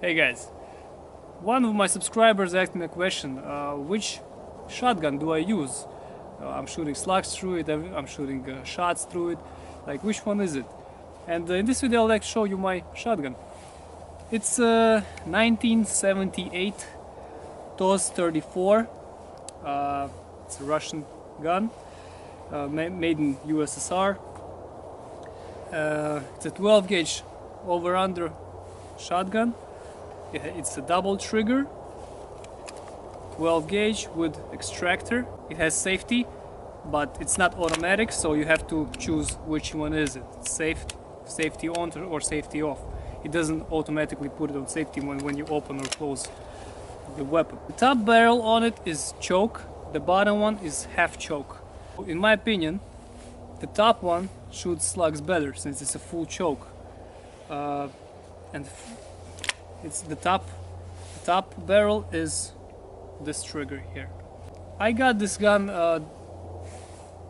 Hey guys, one of my subscribers asked me a question, which shotgun do I use? I'm shooting slugs through it, I'm shooting shots through it, like which one is it? And in this video I'd like to show you my shotgun. It's a 1978 TOZ 34, it's a Russian gun, made in USSR. It's a 12 gauge over-under shotgun. It's a double trigger, 12 gauge with extractor. It has safety, but it's not automatic, so you have to choose which one is it. Safety on or safety off. It doesn't automatically put it on safety when you open or close the weapon. The top barrel on it is choke, the bottom one is half choke. In my opinion, the top one shoots slugs better since it's a full choke. And it's the top barrel is this trigger here. I got this gun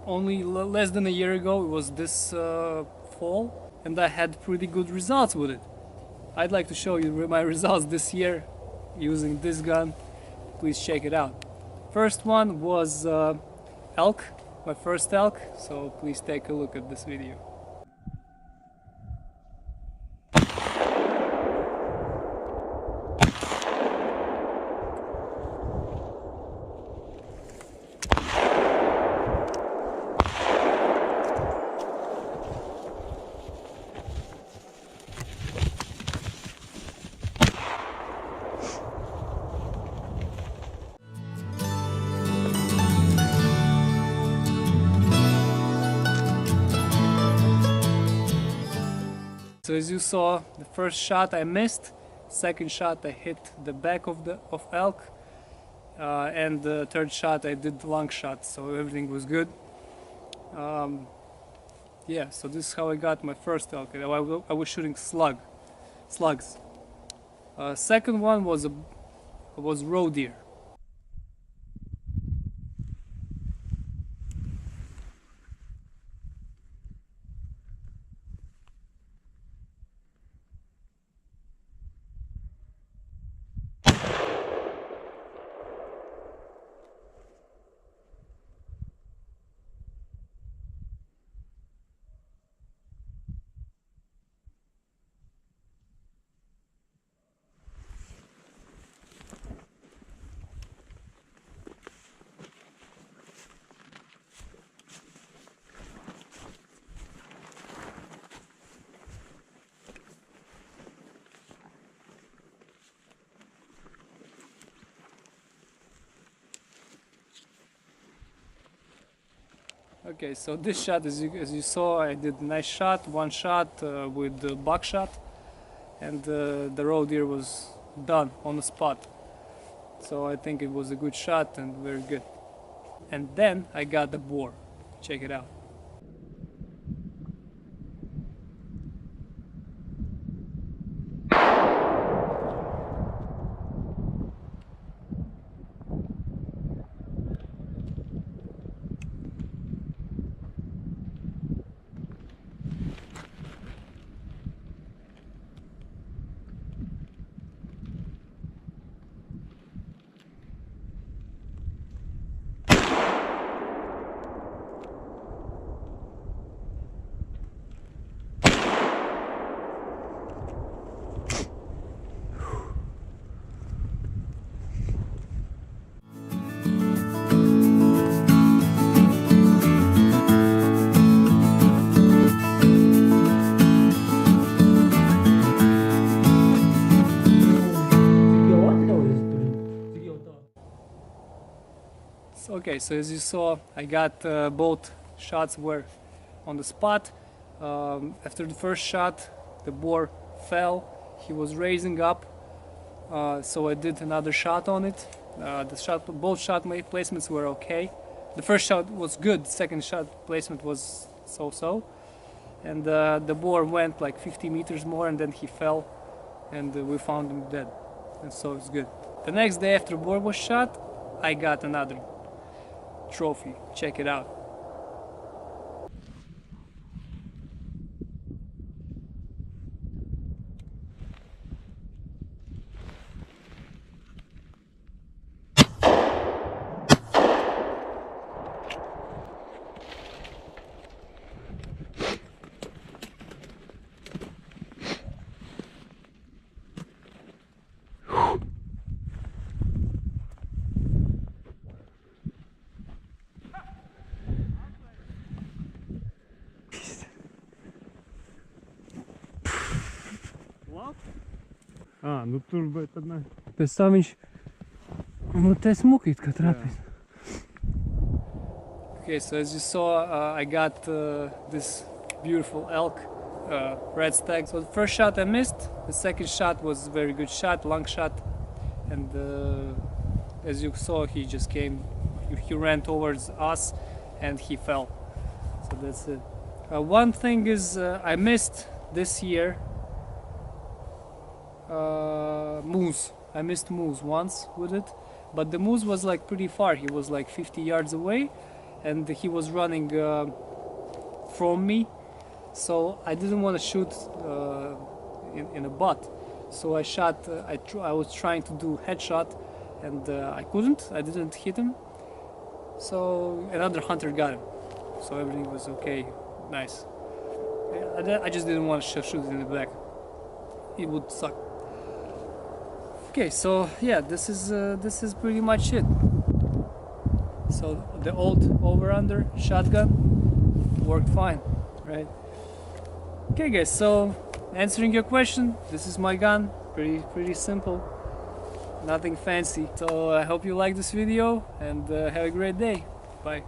only less than a year ago. It was this fall, and I had pretty good results with it. I'd like to show you my results this year using this gun. Please check it out. First one was elk, my first elk, so please take a look at this video. So as you saw, the first shot I missed, second shot I hit the back of elk, and the third shot I did the long shot, so everything was good. Yeah, so this is how I got my first elk. I was shooting slugs. Second one was roe deer. Okay, so this shot, as you saw, I did a nice shot, one shot with the buckshot, and the roe deer was done on the spot. So I think it was a good shot and very good. And then I got the boar. Check it out. Okay, so as you saw, I got both shots were on the spot. After the first shot, the boar fell. He was raising up, so I did another shot on it. Both shot placements were okay. The first shot was good. The second shot placement was so-so, and the boar went like 50 meters more, and then he fell, and we found him dead. And so it's good. The next day after boar was shot, I got another trophy. Check it out. Nu tur, bet tad ne. Pēc tam viņš, nu, te smukīt, kā trapīt. Okay, so as you saw, I got this beautiful elk, red stag. So the first shot I missed, the second shot was a very good shot, long shot, and as you saw, he just came, he ran towards us, and he fell. So that's it. One thing is I missed this year moose. I missed moose once with it, but the moose was like pretty far. He was like 50 yards away, and he was running from me, so I didn't want to shoot in a butt. So I shot. I was trying to do headshot, and I couldn't. I didn't hit him. So another hunter got him. So everything was okay, nice. I just didn't want to shoot it in the back. It would suck. Okay, so yeah, this is pretty much it. So the old over-under shotgun worked fine, right? Okay, guys. So answering your question, this is my gun. Pretty simple, nothing fancy. So I hope you like this video and have a great day. Bye.